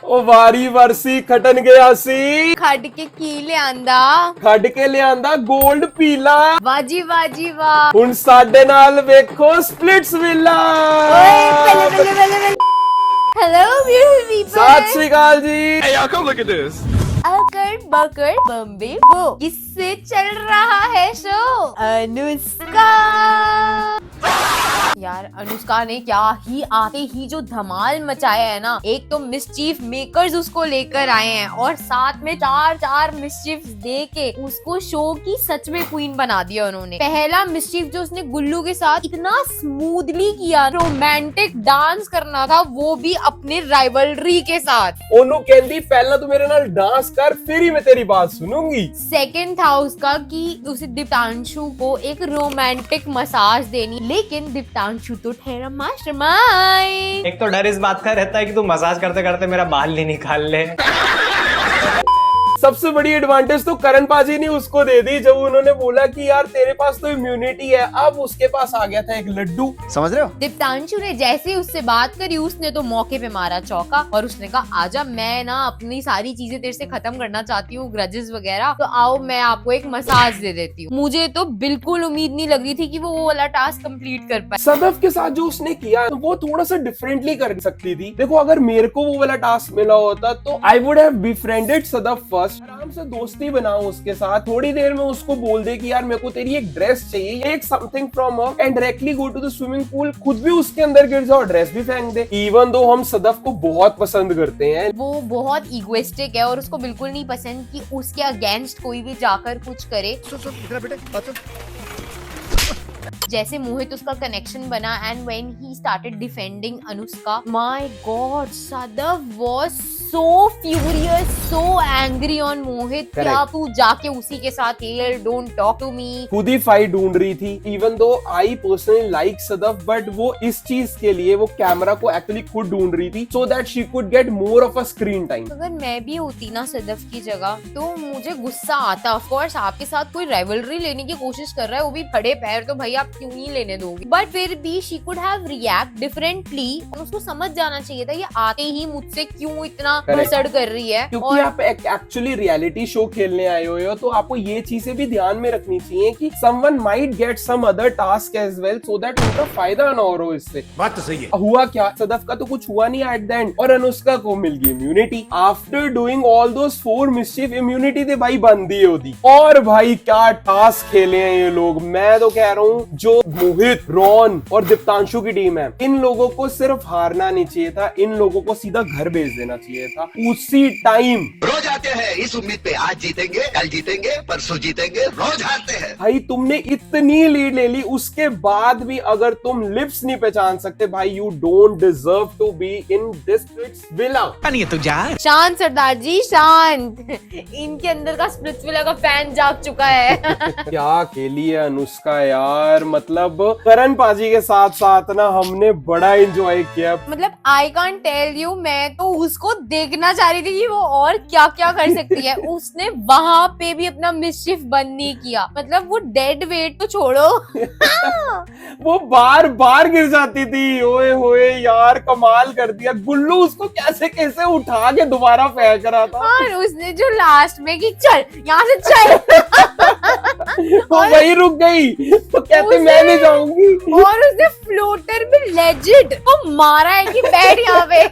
ओ वारी वरसी खटन गया सी, खड के की ले आंदा, खड के लियांदा गोल्ड पीला, वाजी वाजी वाह। हुण साडे नाल वेखो स्प्लिट्स विला। ओए पहले पहले पहले पहले हेलो ब्यूटीफुल पीपल। सत श्री अकाल जी। Hey, y'all, come look at this. अकड़ बकड़ बम्बे वो किससे चल रहा है शो? अनुष्का। यार अनुष्का ने क्या ही आते ही जो धमाल मचाया है ना। एक तो मिसचीफ मेकर्स उसको लेकर आए हैं और साथ में चार मिसचीफ दे के उसको शो की सच में क्वीन बना दिया उन्होंने। पहला मिसचीफ जो उसने गुल्लू के साथ इतना स्मूथली किया, रोमांटिक डांस करना था वो भी अपने राइवलरी के साथ। ओनू कहंदी पहला तू मेरे नाल डांस कर फिर ही मैं तेरी बात सुनूंगी। सेकंड था उसका कि उसे दीप्तांशु को एक रोमांटिक मसाज देनी, लेकिन दीप्तांशु तो ठहरा मास्टरमाइंड। एक तो डर इस बात का रहता है कि तू मसाज करते करते मेरा बाल नहीं निकाल ले। सबसे बड़ी एडवांटेज तो करण पाजी ने उसको दे दी जब उन्होंने बोला कि यार तेरे पास तो इम्यूनिटी है। अब उसके पास आ गया था एक लड्डू, समझ रहे हो। दीप्तांशु ने जैसे ही उससे बात करी उसने तो मौके पे मारा चौका और उसने कहा आजा, मैं ना अपनी सारी चीजें तेरे से खत्म करना चाहती हूँ, ग्रजेस वगैरह, तो आओ मैं आपको एक मसाज दे देती हूँ। मुझे तो बिल्कुल उम्मीद नहीं लग रही थी कि वो वाला टास्क कंप्लीट कर पाए। सदफ के साथ जो उसने किया वो थोड़ा सा डिफरेंटली कर सकती थी। देखो अगर मेरे को वो वाला टास्क मिला होता तो I would have बिफ्रेंडेड Sadaf first, आराम से दोस्ती बनाओ उसके साथ, थोड़ी देर में उसको बोल दे कि यार मेरे को तेरी एक ड्रेस चाहिए, एक something from her end directly go to the swimming pool, खुद भी उसके अंदर गिर जाओ, ड्रेस भी फेंक दे। इवन दो हम सदफ को बहुत पसंद करते हैं, वो बहुत इगोइस्टिक है और उसको बिल्कुल नहीं पसंद कि उसके अगेंस्ट कोई भी जाकर कुछ करे। जैसे मोहित उसका कनेक्शन बना and when he started defending Anushka, my God Sadaf was so furious, so angry on Mohit. क्या तू जाके उसी के साथ खेल, डोंट टॉक टू मी। खुद ही फाइट ढूंढ रही थी। Even though I personally like Sadaf, but वो इस चीज के लिए वो कैमरा को एक्चुअली खुद ढूंढ रही थी so that she could get more of a screen time. अगर मैं भी होती ना सदफ की जगह तो मुझे गुस्सा आता। ऑफ कोर्स आपके साथ कोई राइवलरी लेने की कोशिश कर रहा है, वो भी खड़े पैर, तो भाई आप क्यों नहीं लेने दोगे, बट फिर भी she could have react differently. उसको समझ जाना चाहिए था ये आते ही मुझसे क्यों इतना भसड़ कर रही है। क्योंकि और आप एक्चुअली रियलिटी शो खेलने आए हुए हो तो आपको ये चीजें भी ध्यान में रखनी चाहिए कि someone might get some other task as well so that उनका फायदा ना हो इससे। बात तो सही है। हुआ क्या, सदफ का तो कुछ हुआ नहीं एट द एंड और अनुष्का को मिल गई immunity. After doing all those 4 mischief, immunity तो भाई बंदी होती। और भाई क्या टास्क खेले हैं ये लोग। मैं तो कह रहा हूँ जो मोहित, रॉन और दीप्तांशु की टीम है, इन लोगों को सिर्फ हारना नहीं चाहिए था, इन लोगों को सीधा घर भेज देना चाहिए था उसी टाइम। रोज आते हैं इस उम्मीद पे, आज जीतेंगे, कल जीतेंगे, परसों जीतेंगे, रोज हारते हैं। भाई तुमने इतनी लीड ले ली, उसके बाद भी अगर तुम लिप्स नहीं पहचान सकते भाई, you don't deserve to be in this villa. शांत सरदार जी शांत। इनके अंदर का स्प्लिट्सविला का फैन जाग चुका है। क्या खेली है अनुष्का यार, मतलब करण पाजी के साथ साथ ना हमने बड़ा एंजॉय किया। मतलब आई कांट टेल यू, मैं तो उसको देखना चाह रही थी कि वो और क्या क्या कर सकती है। उसने वहां पे भी अपना मिसचिफ बंद नहीं किया। मतलब वो डेड वेट तो छोड़ो। वो बार बार गिर जाती थी। ओए होए यार कमाल कर दिया। गुल्लू उसको कैसे कैसे उठा के दोबारा फेंक रहा था। और उसने जो लास्ट में कि चल यहाँ से चल, वो वही रुक गई तो कहते मैं नहीं जाऊंगी। और उसने फ्लोटर में लेजिट को मारा है कि बैठ यहाँ पे,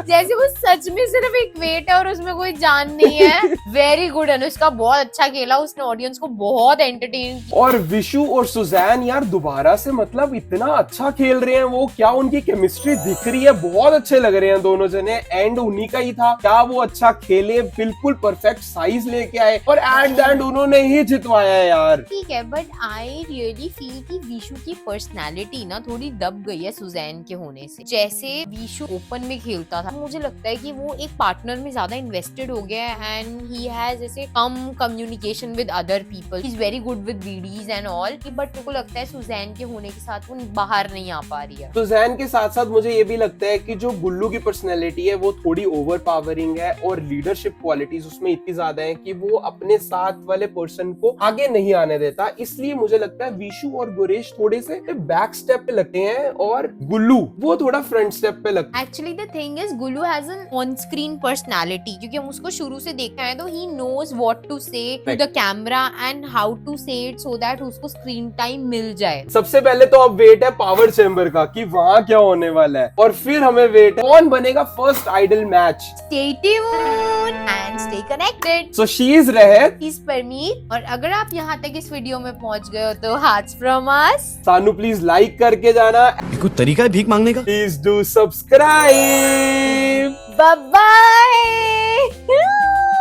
जैसे वो सच में सिर्फ एक वेट है और उसमें कोई जान नहीं है। वेरी गुड अनुष्का, बहुत अच्छा खेला, उसने ऑडियंस को बहुत एंटरटेन किया। और विशु और सुजैन यार दोबारा से मतलब इतना अच्छा खेल रहे हैं वो, क्या उनकी केमिस्ट्री दिख रही है, बहुत अच्छे लग रहे हैं दोनों जने। एंड उन्हीं का ही था, क्या वो अच्छा खेले, बिल्कुल परफेक्ट साइज लेके आए और एट द एंड उन्होंने ही जितवाया है यार। ठीक है, बट आई रियली फील कि विशु की पर्सनालिटी ना थोड़ी दब गई है सुजैन के होने से। जैसे विशु ओपन में खेलता था, मुझे लगता है कि वो एक पार्टनर में ज्यादा इन्वेस्टेड हो गया है एंड ही हैज ऐसे कम communication with other people. He is very good with वीडीज एंड ऑल, बट मेरे को लगता है सुजैन के होने के साथ वो बाहर नहीं आ पा रही है। सुजैन के साथ साथ मुझे ये भी लगता है कि जो गुल्लू की पर्सनैलिटी है वो थोड़ी ओवर पावरिंग है और लीडरशिप क्वालिटीज उसमें इतनी ज्यादा है कि वो अपने साथ वाले पर्सन को आगे नहीं आने देता। इसलिए मुझे लगता है विशु अंशु और गुरेश थोड़े से बैक स्टेप पे लगते हैं और गुल्लू वो थोड़ा फ्रंट स्टेप पे लगता है। Actually the thing is Gullu has an on screen personality, क्योंकि हम उसको शुरू से देखा है तो ही knows what to say to the camera and how to say it so that उसको स्क्रीन टाइम मिल जाए। सबसे पहले तो अब वेट है पावर चेंबर का कि वहाँ क्या होने वाला है, और फिर हमें वेट है कौन बनेगा first idol match. Stay tuned and stay connected. So she is Rahat, He's Parmeet, और अगर आप यहाँ तक इस वीडियो में पहुँच गए हो तो hearts from us. सानू प्लीज लाइक करके जाना, कोई तरीका है भीख मांगने का? Please do subscribe. Bye bye.